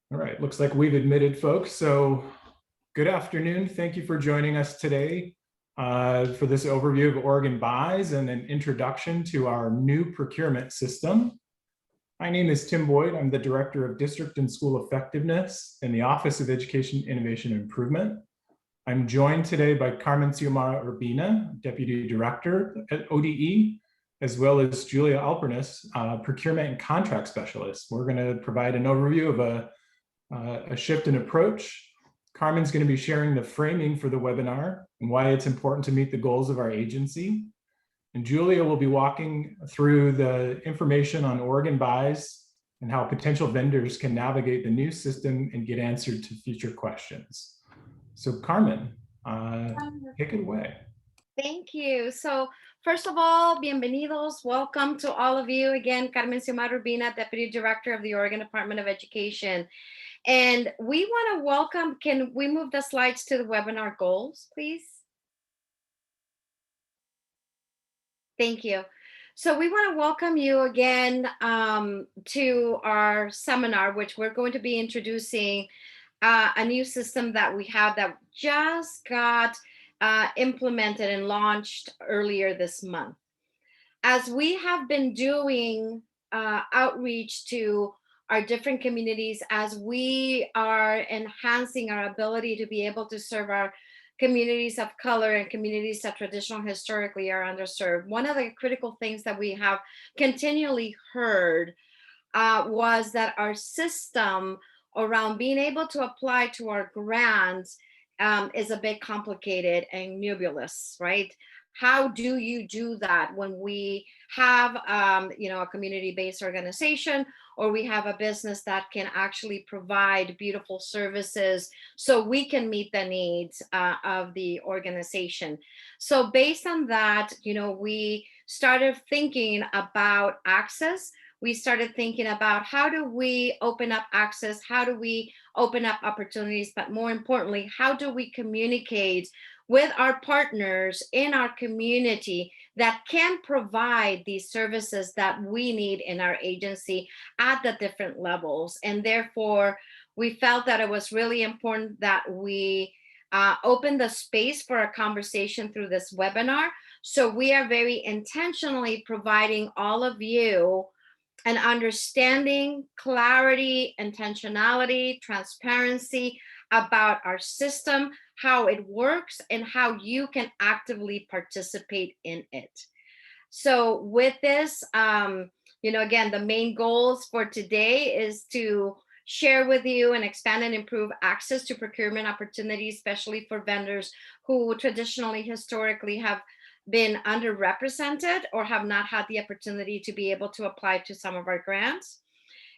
All right, looks like we've admitted folks. So good afternoon. Thank you for joining us today for this overview of OregonBuys and an introduction to our new procurement system. My name is Tim Boyd. I'm the Director of District and School Effectiveness in the Office of Education Innovation and Improvement. I'm joined today by Carmen Xiomara Urbina, Deputy Director at ODE, as well as Julia Alpernis, Procurement and Contract Specialist. We're going to provide an overview of a shift in approach. Carmen's going to be sharing the framing for the webinar and why it's important to meet the goals of our agency. And Julia will be walking through the information on OregonBuys and how potential vendors can navigate the new system and get answered to future questions. So Carmen, take it away. Thank you. So first of all, bienvenidos. Welcome to all of you. Again, Carmen Xiomara Urbina, Deputy Director of the Oregon Department of Education. And we want to welcome, can we move the slides to the webinar goals, please? Thank you. So we want to welcome you again to our seminar, which we're going to be introducing a new system that we have that just got implemented and launched earlier this month. As we have been doing outreach to our different communities, as we are enhancing our ability to be able to serve our communities of color and communities that traditionally historically are underserved, one of the critical things that we have continually heard was that our system around being able to apply to our grants is a bit complicated and nebulous, right? How do you do that when we have a community-based organization, or we have a business that can actually provide beautiful services so we can meet the needs of the organization? So based on that, we started thinking about access. We started thinking about how do we open up access, how do we open up opportunities, but more importantly, how do we communicate with our partners in our community that can provide these services that we need in our agency at the different levels. And therefore, we felt that it was really important that we open the space for a conversation through this webinar. So we are very intentionally providing all of you an understanding, clarity, intentionality, transparency about our system, how it works, and how you can actively participate in it. So with this, again, the main goals for today is to share with you and expand and improve access to procurement opportunities, especially for vendors who traditionally, historically have been underrepresented or have not had the opportunity to be able to apply to some of our grants,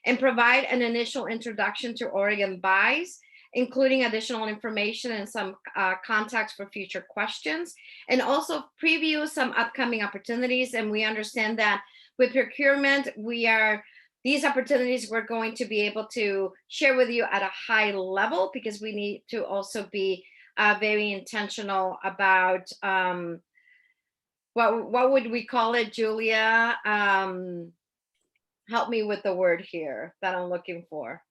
and provide an initial introduction to OregonBuys, including additional information and some contacts for future questions, and also preview some upcoming opportunities. And we understand that with procurement, these opportunities we're going to be able to share with you at a high level, because we need to also be very intentional about what would we call it, Julia? Help me with the word here that I'm looking for.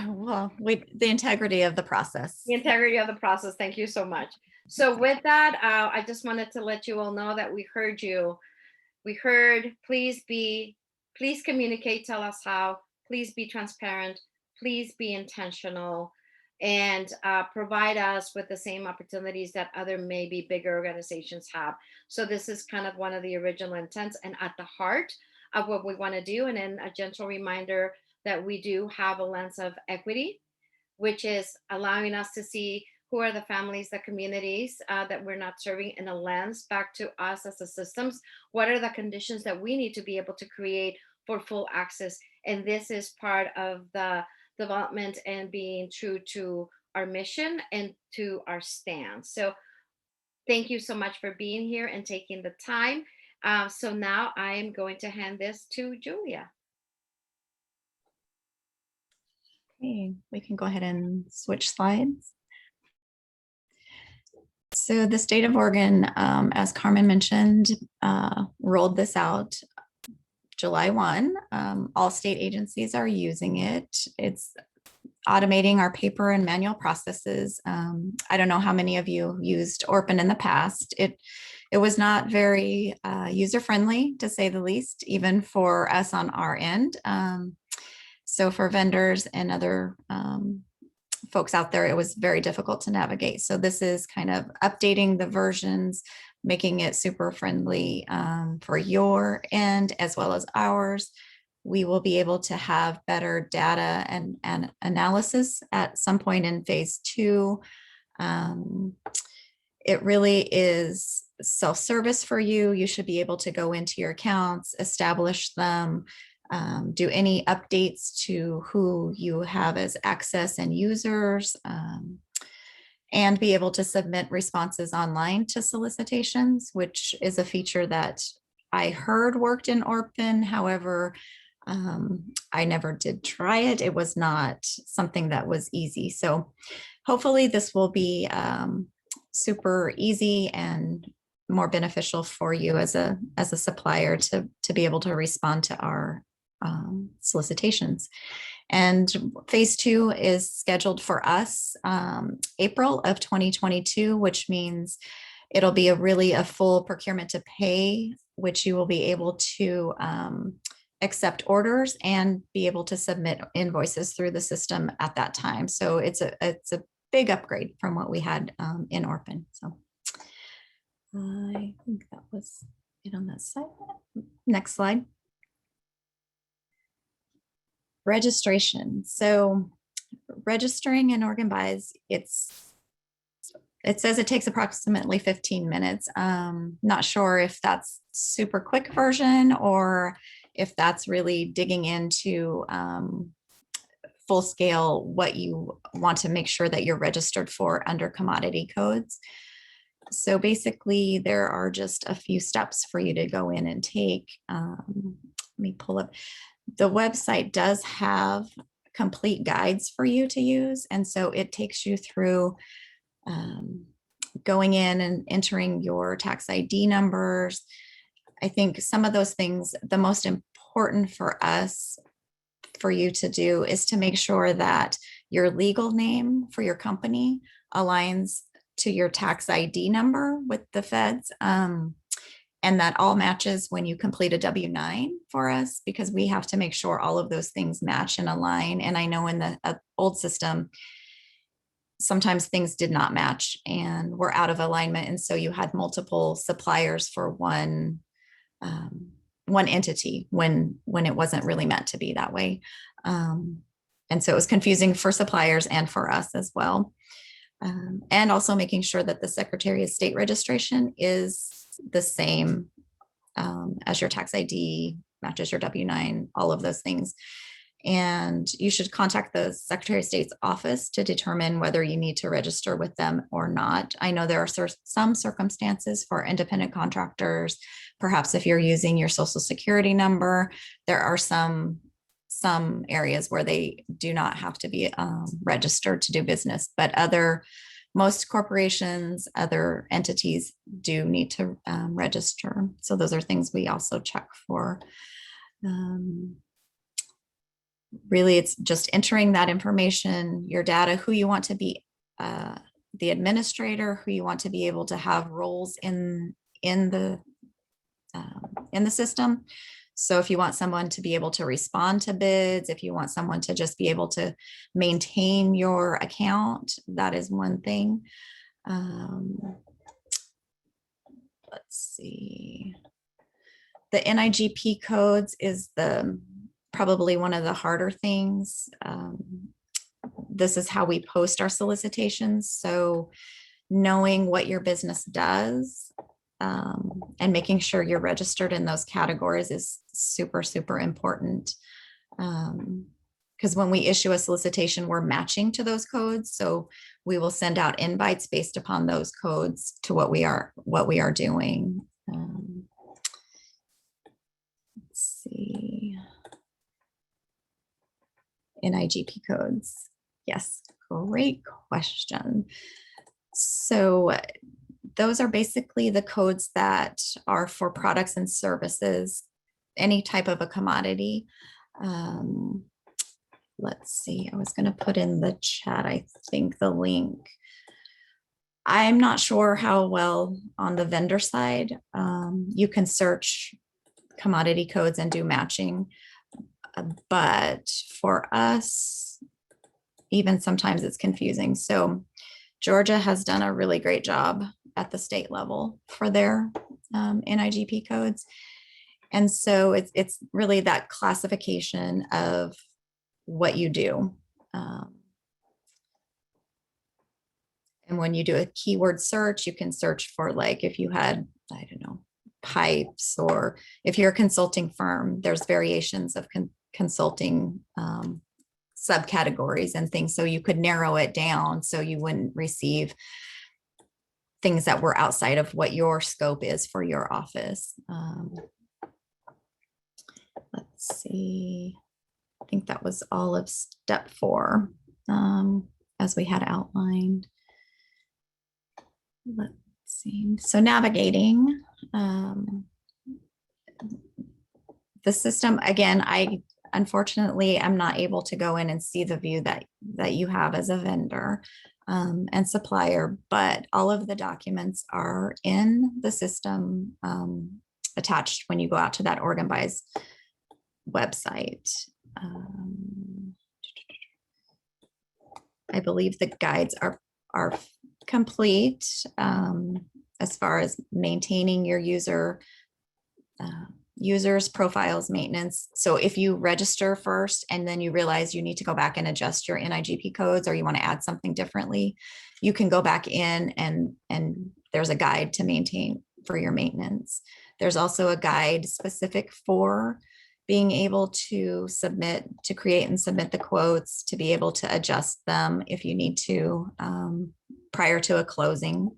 Well, the integrity of the process. The integrity of the process. Thank you so much. So with that, I just wanted to let you all know that we heard you. We heard, please communicate, tell us how, please be transparent, please be intentional, and provide us with the same opportunities that other maybe bigger organizations have. So this is kind of one of the original intents and at the heart of what we want to do. And then a gentle reminder that we do have a lens of equity, which is allowing us to see who are the families, the communities that we're not serving, in a lens back to us as the systems. What are the conditions that we need to be able to create for full access? And this is part of the development and being true to our mission and to our stance. So thank you so much for being here and taking the time. So now I am going to hand this to Julia. Okay, we can go ahead and switch slides. So the state of Oregon, as Carmen mentioned, rolled this out July 1. All state agencies are using it. It's automating our paper and manual processes. I don't know how many of you used Orpin in the past. It was not very user-friendly, to say the least, even for us on our end. So for vendors and other folks out there, it was very difficult to navigate. So this is kind of updating the versions, making it super friendly for your end as well as ours. We will be able to have better data and analysis at some point in phase 2. It really is self-service for you. You should be able to go into your accounts, establish them, do any updates to who you have as access and users, and be able to submit responses online to solicitations, which is a feature that I heard worked in Orpin. However, I never did try it. It was not something that was easy. So hopefully this will be super easy and more beneficial for you as a supplier to be able to respond to our solicitations. And phase 2 is scheduled for us April of 2022, which means it'll be a full procurement to pay, which you will be able to accept orders and be able to submit invoices through the system at that time. So it's a big upgrade from what we had in Orpin. So I think that was it on that side. Next slide. Registration. So registering in OregonBuys, it says it takes approximately 15 minutes. Not sure if that's super quick version or if that's really digging into full scale what you want to make sure that you're registered for under commodity codes. So basically there are just a few steps for you to go in and take. Let me pull up. The website does have complete guides for you to use. And so it takes you through going in and entering your tax ID numbers. I think some of those things, the most important for us, for you to do is to make sure that your legal name for your company aligns to your tax ID number with the feds. And that all matches when you complete a W-9 for us, because we have to make sure all of those things match and align. And I know in the old system, sometimes things did not match and were out of alignment. And so you had multiple suppliers for one entity when it wasn't really meant to be that way. And so it was confusing for suppliers and for us as well. And also making sure that the Secretary of State registration is the same as your tax ID, matches your W-9, all of those things. And you should contact the Secretary of State's office to determine whether you need to register with them or not. I know there are some circumstances for independent contractors. Perhaps if you're using your Social Security number, there are some areas where they do not have to be registered to do business, but most corporations, other entities do need to register. So those are things we also check for. Really, it's just entering that information, your data, who you want to be the administrator, who you want to be able to have roles in the system. So if you want someone to be able to respond to bids, if you want someone to just be able to maintain your account, that is one thing. Let's see. The NIGP codes is probably one of the harder things. This is how we post our solicitations. So knowing what your business does and making sure you're registered in those categories is super, super important. Because when we issue a solicitation, we're matching to those codes. So we will send out invites based upon those codes to what we are doing. Let's see. NIGP codes. Yes, great question. So those are basically the codes that are for products and services, any type of a commodity. let's see, I was going to put in the chat, I think, the link. I'm not sure how well on the vendor side, you can search commodity codes and do matching. But for us, even sometimes it's confusing. So Georgia has done a really great job at the state level for their NIGP codes. And so it's really that classification of what you do. And when you do a keyword search, you can search for, like, if you had, I don't know, pipes, or if you're a consulting firm, there's variations of consulting subcategories and things. So you could narrow it down so you wouldn't receive things that were outside of what your scope is for your office. Let's see. I think that was all of step 4, as we had outlined. Let's see. So navigating the system, again, unfortunately, I'm not able to go in and see the view that you have as a vendor and supplier, but all of the documents are in the system attached when you go out to that OregonBuys website. I believe the guides are complete as far as maintaining your users, profiles, maintenance. So if you register first and then you realize you need to go back and adjust your NIGP codes, or you want to add something differently, you can go back in and there's a guide to maintain for your maintenance. There's also a guide specific for being able to create and submit the quotes, to be able to adjust them if you need to prior to a closing.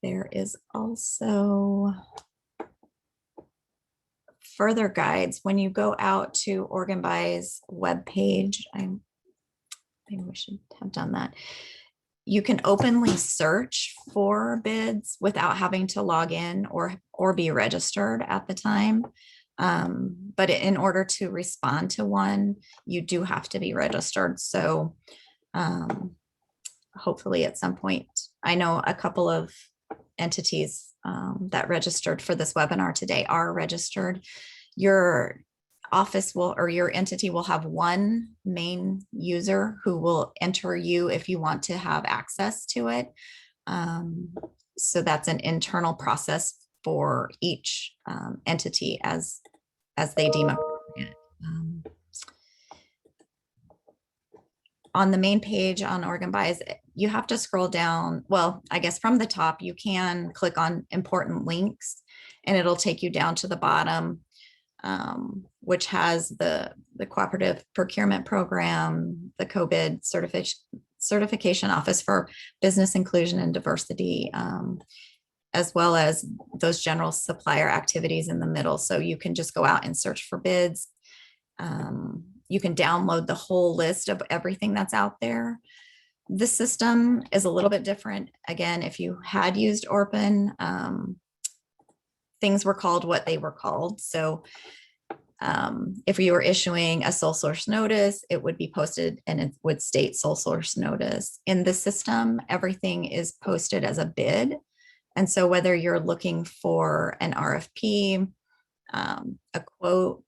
There is also further guides when you go out to OregonBuys webpage. Maybe we should have done that. You can openly search for bids without having to log in or be registered at the time. But in order to respond to one, you do have to be registered. So hopefully at some point, I know a couple of entities that registered for this webinar today are registered. Your office will, or your entity will have one main user who will enter you if you want to have access to it. So that's an internal process for each entity as they deem appropriate. On the main page on OregonBuys, you have to scroll down. Well, I guess from the top, you can click on important links and it'll take you down to the bottom, which has the Cooperative Procurement Program, the COBID Certification Office for Business Inclusion and Diversity, as well as those general supplier activities in the middle. So you can just go out and search for bids. You can download the whole list of everything that's out there. This system is a little bit different. Again, if you had used Orpin, things were called what they were called. So if you were issuing a sole source notice, it would be posted and it would state sole source notice. In this system, everything is posted as a bid. And so whether you're looking for an RFP, a quote,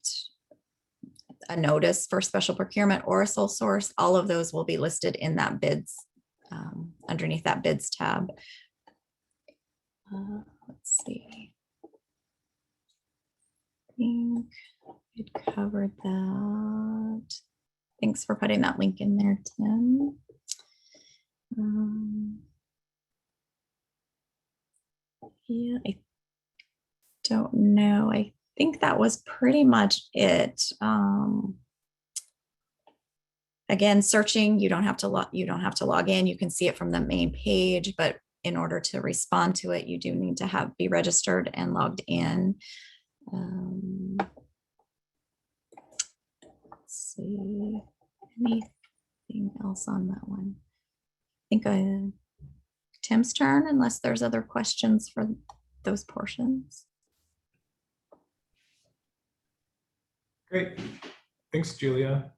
a notice for special procurement, or a sole source, all of those will be listed in that bids, underneath that bids tab. Let's see. I think it covered that. Thanks for putting that link in there, Tim. Yeah, I don't know. I think that was pretty much it. Again, searching, you don't have to log in. You can see it from the main page, but in order to respond to it, you do need to be registered and logged in. Let's see, anything else on that one? I think Tim's turn, unless there's other questions for those portions. Great. Thanks, Julia.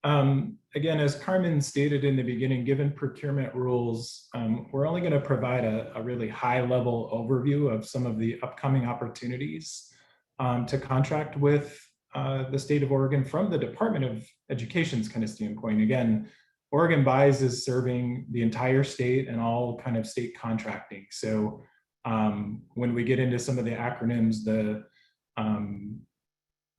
Again, as Carmen stated in the beginning, given procurement rules, we're only going to provide a really high-level overview of some of the upcoming opportunities to contract with the state of Oregon from the Department of Education's kind of standpoint. Again, OregonBuys is serving the entire state and all kind of state contracting. So when we get into some of the acronyms,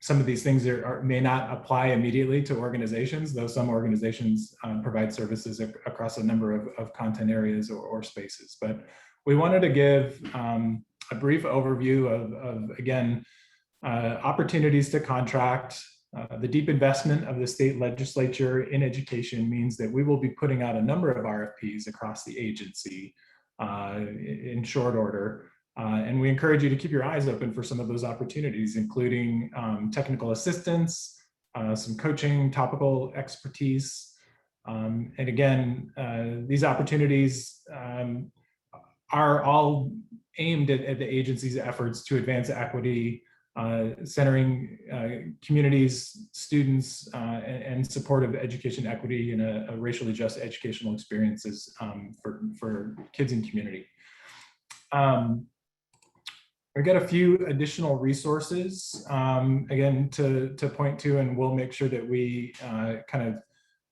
some of these things may not apply immediately to organizations, though some organizations provide services across a number of content areas or spaces. But we wanted to give a brief overview of again, opportunities to contract. The deep investment of the state legislature in education means that we will be putting out a number of RFPs across the agency in short order. And we encourage you to keep your eyes open for some of those opportunities, including technical assistance, some coaching, topical expertise. And again, these opportunities are all aimed at the agency's efforts to advance equity, centering communities, students, and support of education equity and a racially just educational experiences for kids and community. We've got a few additional resources, again, to point to, and we'll make sure that we kind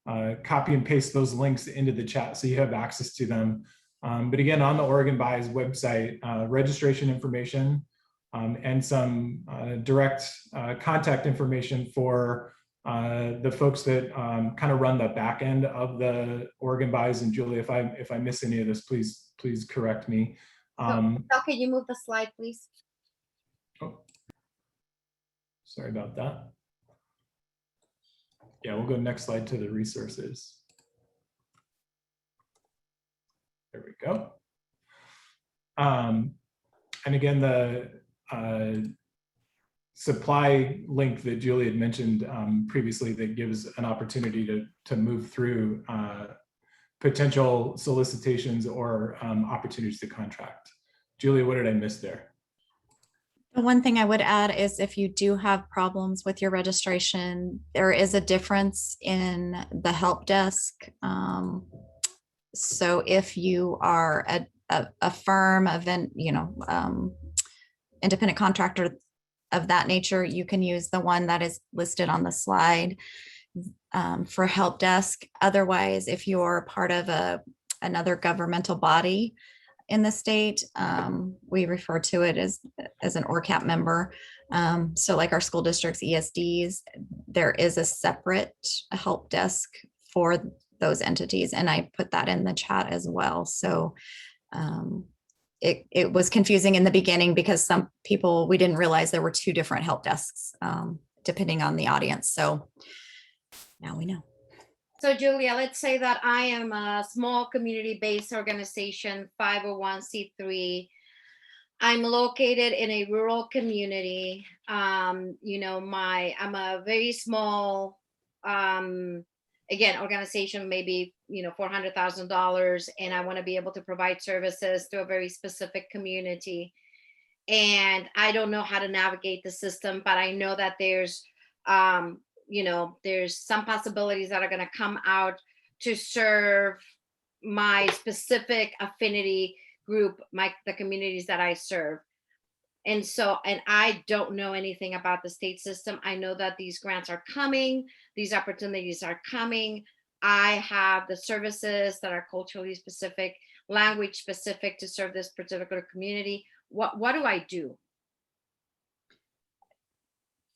of copy and paste those links into the chat so you have access to them. But again, on the OregonBuys website, registration information and some direct contact information for the folks that kind of run the back end of the OregonBuys. And Julie, if I miss any of this, please correct me. So, can you move the slide, please? Oh, sorry about that. Yeah, we'll go next slide to the resources. There we go. And again, the supply link that Julie had mentioned previously that gives an opportunity to move through potential solicitations or opportunities to contract. Julie, what did I miss there? The one thing I would add is if you do have problems with your registration, there is a difference in the help desk. So if you are a firm, independent contractor of that nature, you can use the one that is listed on the slide for help desk. Otherwise, if you're part of another governmental body in the state, we refer to it as an ORCAP member. So like our school districts, ESDs, there is a separate help desk for those entities. And I put that in the chat as well. So it was confusing in the beginning because some people, we didn't realize there were two different help desks depending on the audience. So now we know. So Julia, let's say that I am a small community-based organization, 501c3. I'm located in a rural community. I'm a very small, again, organization, maybe, $400,000, and I want to be able to provide services to a very specific community. And I don't know how to navigate the system, but I know that there's some possibilities that are going to come out to serve my specific affinity group, the communities that I serve. And I don't know anything about the state system. I know that these grants are coming, these opportunities are coming. I have the services that are culturally specific, language specific to serve this particular community. What do I do?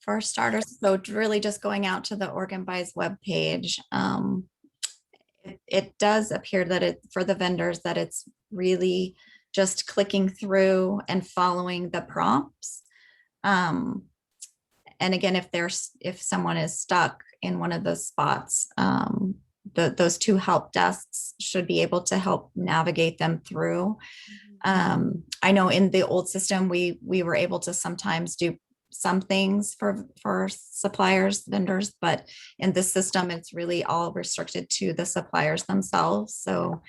For starters, so really just going out to the OregonBuys webpage, it does appear that for the vendors that it's really just clicking through and following the prompts. And again, if someone is stuck in one of those spots, those two help desks should be able to help navigate them through. I know in the old system, we were able to sometimes do some things for suppliers, vendors, but in this system, it's really all restricted to the suppliers themselves. So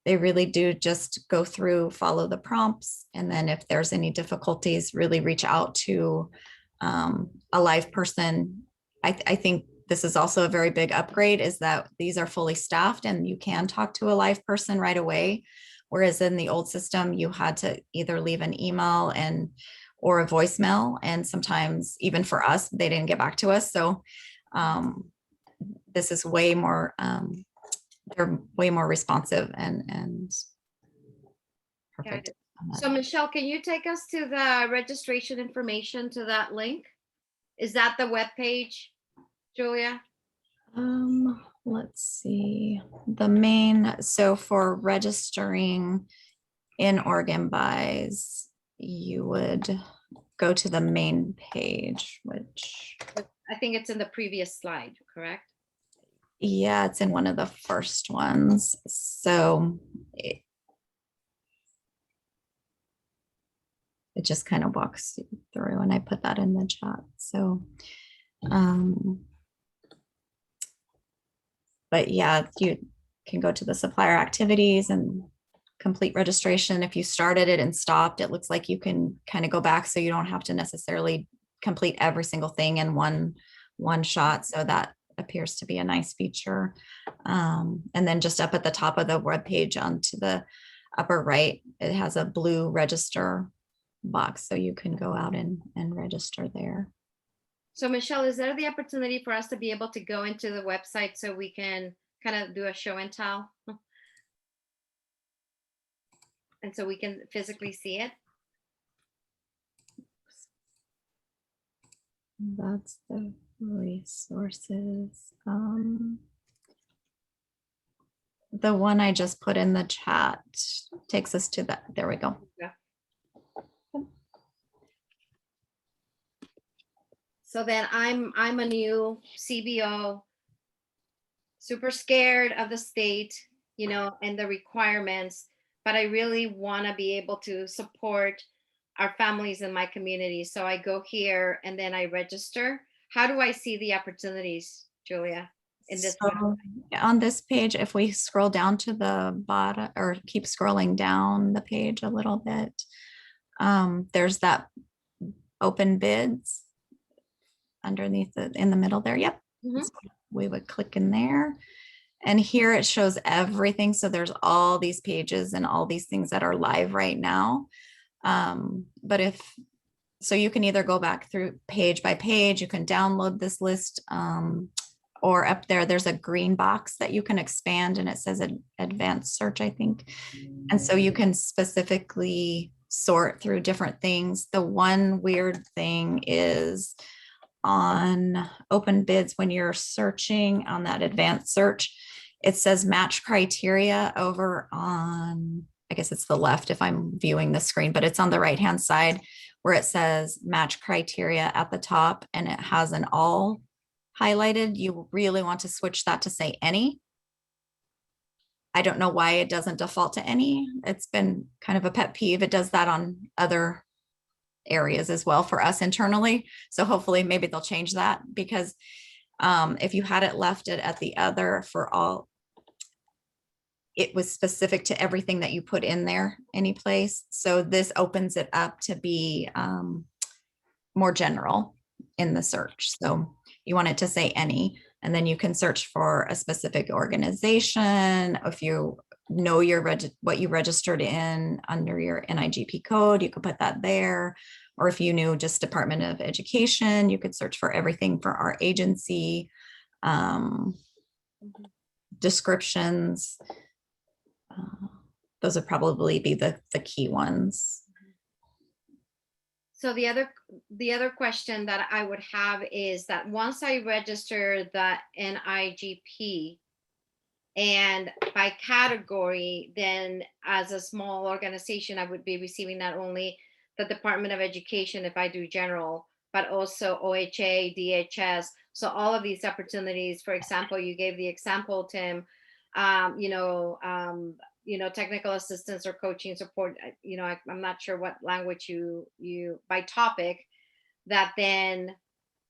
they really do just go through, follow the prompts. And then if there's any difficulties, really reach out to a live person I think this is also a very big upgrade, is that these are fully staffed and you can talk to a live person right away. Whereas in the old system, you had to either leave an email or a voicemail. And sometimes even for us, they didn't get back to us. So this is way more, they're way more responsive and Got perfect. it. So Michelle, can you take us to the registration information to that link? Is that the web page, Julia? Let's see, the main, so for registering in OregonBuys, you would go to the main page, which, I think it's in the previous slide, correct? yeah, it's in one of the first ones. So it just kind of walks you through, and I put that in the chat. So, but yeah, you can go to the supplier activities and complete registration. If you started it and stopped, it looks like you can kind of go back, so you don't have to necessarily complete every single thing in one shot. So that appears to be a nice feature. And then just up at the top of the web page onto the upper right, it has a blue register box, so you can go out and register there. So Michelle, is there the opportunity for us to be able to go into the website so we can kind of do a show and tell? And so we can physically see it? That's the resources. The one I just put in the chat takes us to that. There we go. Yeah. So then I'm a new CBO, super scared of the state, you know, and the requirements, but I really want to be able to support our families in my community. So I go here and then I register. How do I see the opportunities, Julia, in this? So on this page, if we scroll down to the bottom or keep scrolling down the page a little bit, there's that open bids underneath in the middle there. Yep. Mhm. So we would click in there. And here it shows everything. So there's all these pages and all these things that are live right now. But so you can either go back through page by page, you can download this list, or up there's a green box that you can expand, and it says advanced search, I think. And so you can specifically sort through different things. The one weird thing is on open bids, when you're searching on that advanced search, it says match criteria over on, I guess it's the left if I'm viewing the screen, but it's on the right hand side where it says match criteria at the top, and it has an all highlighted. You really want to switch that to say any. I don't know why it doesn't default to any. It's been kind of a pet peeve. It does that on other areas as well for us internally. So hopefully maybe they'll change that, because if you had it left at the other for all, it was specific to everything that you put in there any place. So this opens it up to be more general in the search. So you want it to say any, and then you can search for a specific organization. If you know what you registered in under your NIGP code, you could put that there. Or if you knew just Department of Education, you could search for everything for our agency, descriptions. Those would probably be the key ones. So the other question that I would have is that once I register the NIGP and by category, then as a small organization, I would be receiving not only the Department of Education if I do general, but also OHA, DHS. So all of these opportunities, for example, you gave the example, Tim, technical assistance or coaching support, I'm not sure what language you by topic, that then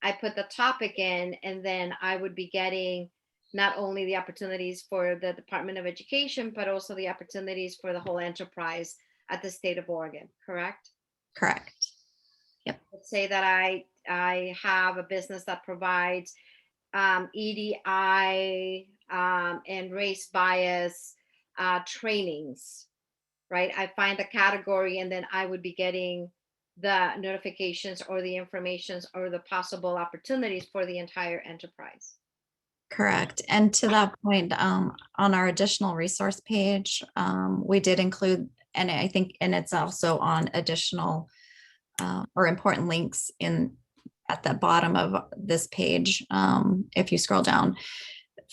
I put the topic in, and then I would be getting not only the opportunities for the Department of Education, but also the opportunities for the whole enterprise at the state of Oregon, correct? Correct. Yep. Let's say that I I have a business that provides EDI and race bias trainings, right? I find the category and then I would be getting the notifications or the informations or the possible opportunities for the entire enterprise. Correct. And to that point, on our additional resource page, we did include, and I think, and it's also on additional or important links at the bottom of this page. If you scroll down,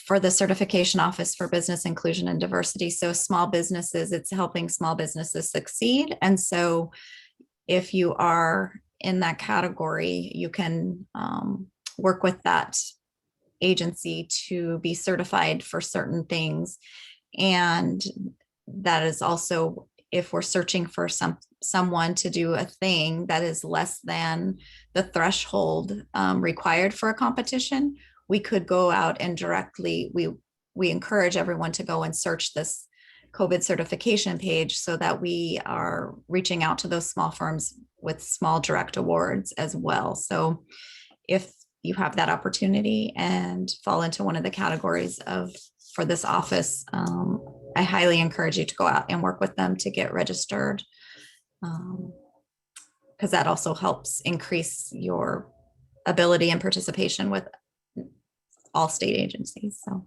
for the Certification Office for Business Inclusion and Diversity. So small businesses, it's helping small businesses succeed. And so if you are in that category, you can work with that agency to be certified for certain things. And that is also, if we're searching for someone to do a thing that is less than the threshold required for a competition, we could go out and directly, we encourage everyone to go and search this COVID certification page so that we are reaching out to those small firms with small direct awards as well. So if you have that opportunity and fall into one of the categories for this office, I highly encourage you to go out and work with them to get registered, because that also helps increase your ability and participation with all state agencies. So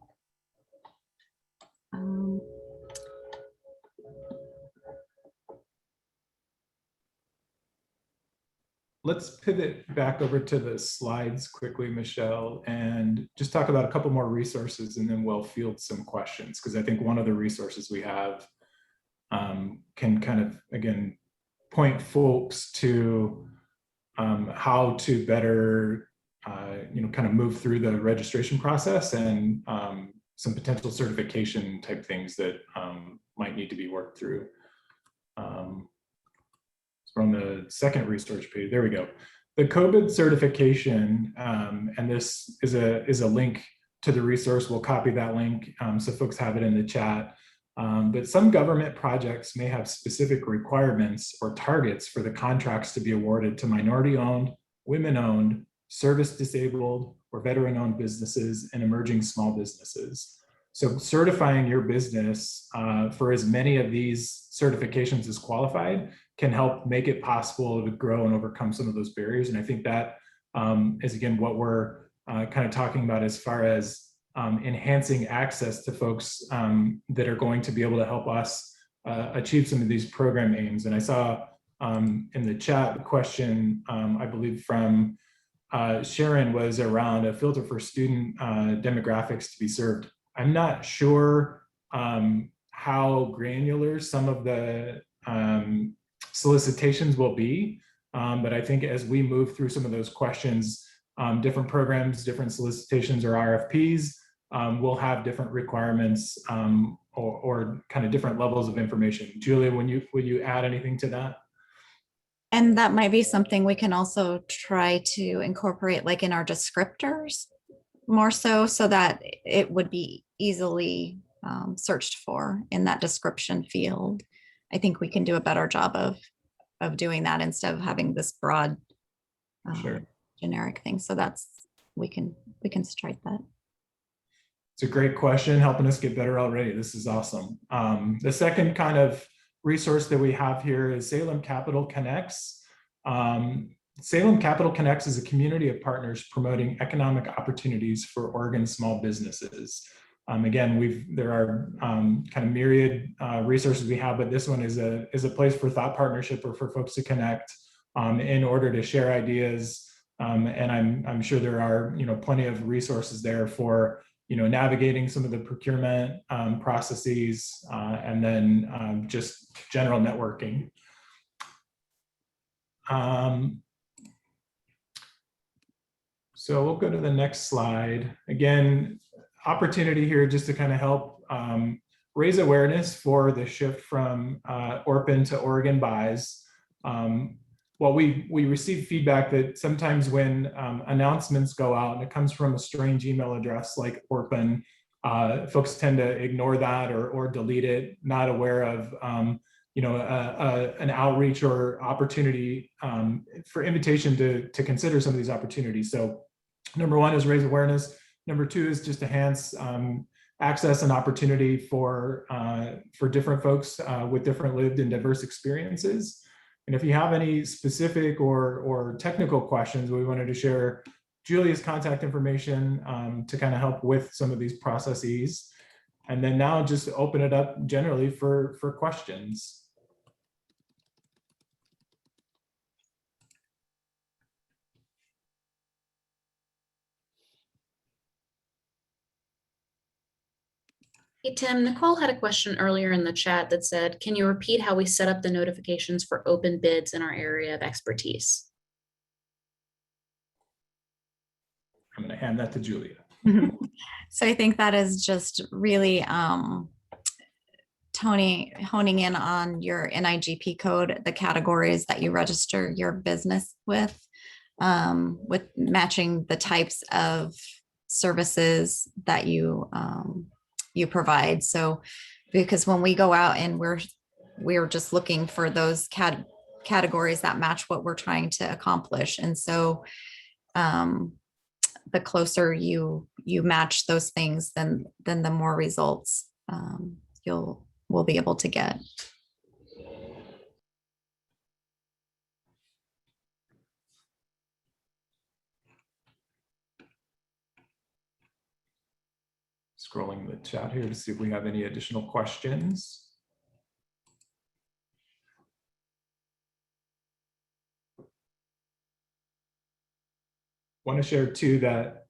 let's pivot back over to the slides quickly, Michelle, and just talk about a couple more resources, and then we'll field some questions, because I think one of the resources we have can kind of, again, point folks to how to better kind of move through the registration process, and some potential certification type things that might need to be worked through. So on the second resource page, there we go. The COVID certification, and this is a link to the resource. We'll copy that link so folks have it in the chat. But some government projects may have specific requirements or targets for the contracts to be awarded to minority-owned, women-owned, service-disabled, or veteran-owned businesses and emerging small businesses. So certifying your business for as many of these certifications as qualified can help make it possible to grow and overcome some of those barriers. And I think that is, again, what we're kind of talking about as far as enhancing access to folks that are going to be able to help us achieve some of these program aims. And I saw in the chat, the question, I believe from Sharon, was around a filter for student demographics to be served. I'm not sure how granular some of the solicitations will be, but I think as we move through some of those questions, different programs, different solicitations or RFPs will have different requirements or kind of different levels of information. Julia, would you add anything to that? And that might be something we can also try to incorporate, like in our descriptors more so that it would be easily searched for in that description field. I think we can do a better job of doing that instead of having this broad Sure. generic thing. So we can strike that. It's a great question, helping us get better already. This is awesome. The second kind of resource that we have here is Salem Capital Connects. Salem Capital Connects is a community of partners promoting economic opportunities for Oregon small businesses. Again, there are kind of myriad resources we have, but this one is a place for thought partnership or for folks to connect in order to share ideas. And I'm sure there are plenty of resources there for navigating some of the procurement processes and then just general networking. So we'll go to the next slide. Again, opportunity here just to kind of help raise awareness for the shift from ORPN to OregonBuys. Well, we receive feedback that sometimes when announcements go out and it comes from a strange email address like ORPN, folks tend to ignore that or delete it, not aware of an outreach or opportunity for invitation to consider some of these opportunities. So number one is raise awareness. Number two is just enhance access and opportunity for different folks with different lived and diverse experiences. And if you have any specific or technical questions, we wanted to share Julia's contact information to kind of help with some of these processes. And then now just open it up generally for questions. Hey, Tim, Nicole had a question earlier in the chat that said, can you repeat how we set up the notifications for open bids in our area of expertise? I'm going to hand that to Julia. So I think that is just really Tony honing in on your NIGP code, the categories that you register your business with matching the types of services that you provide. So because when we go out and we're just looking for those categories that match what we're trying to accomplish. And so the closer you match those things, then the more results we'll be able to get. Scrolling the chat here to see if we have any additional questions. Want to share too that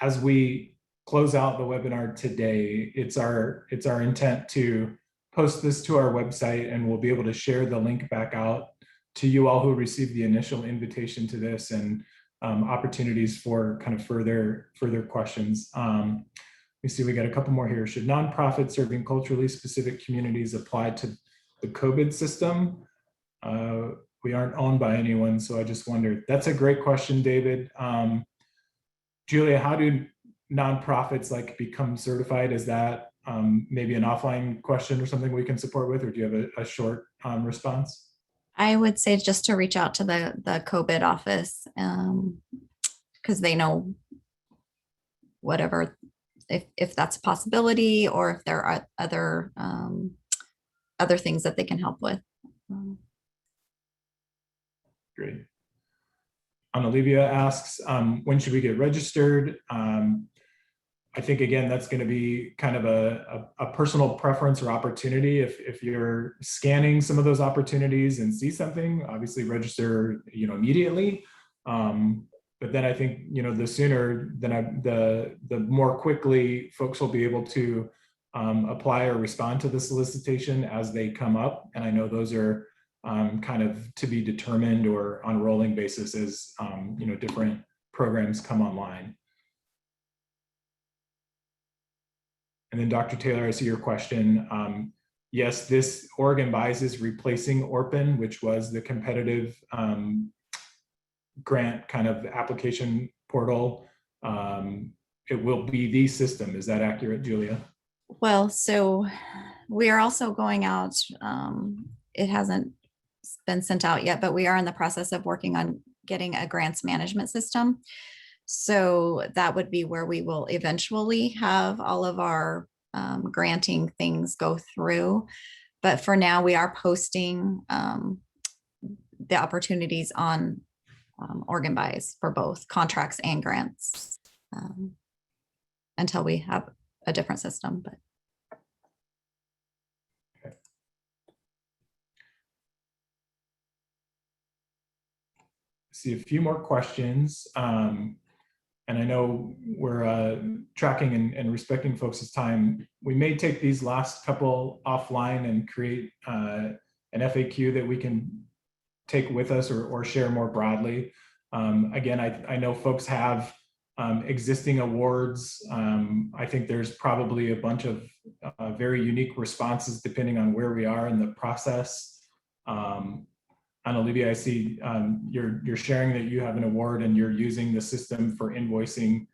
as we close out the webinar today, it's our intent to post this to our website, and we'll be able to share the link back out to you all who received the initial invitation to this, and opportunities for kind of further questions. We see we got a couple more here. Should nonprofits serving culturally specific communities apply to the COVID system? We aren't owned by anyone, so I just wondered. That's a great question, David. Julia, how do nonprofits like become certified? Is that maybe an offline question or something we can support with, or do you have a short response? I would say just to reach out to the COVID office, because they know whatever, if that's a possibility, or if there are other things that they can help with. Great. Olivia asks, when should we get registered? I think, again, that's going to be kind of a personal preference or opportunity. If you're scanning some of those opportunities and see something, obviously register, immediately. But then I think, the sooner, the more quickly folks will be able to apply or respond to the solicitation as they come up. And I know those are kind of to be determined or on a rolling basis as, different programs come online. And then Dr. Taylor, I see your question. Yes, this OregonBuys is replacing ORPN, which was the competitive grant kind of application portal. It will be the system. Is that accurate, Julia? Well, so we are also going out. It hasn't been sent out yet, but we are in the process of working on getting a grants management system. So that would be where we will eventually have all of our granting things go through. But for now, we are posting the opportunities on OregonBuys for both contracts and grants until we have a different system. But see a few more questions. And I know we're tracking and respecting folks' time. We may take these last couple offline and create an FAQ that we can take with us or share more broadly. Again, I know folks have existing awards. I think there's probably a bunch of very unique responses depending on where we are in the process. And Olivia, I see you're sharing that you have an award and you're using the system for invoicing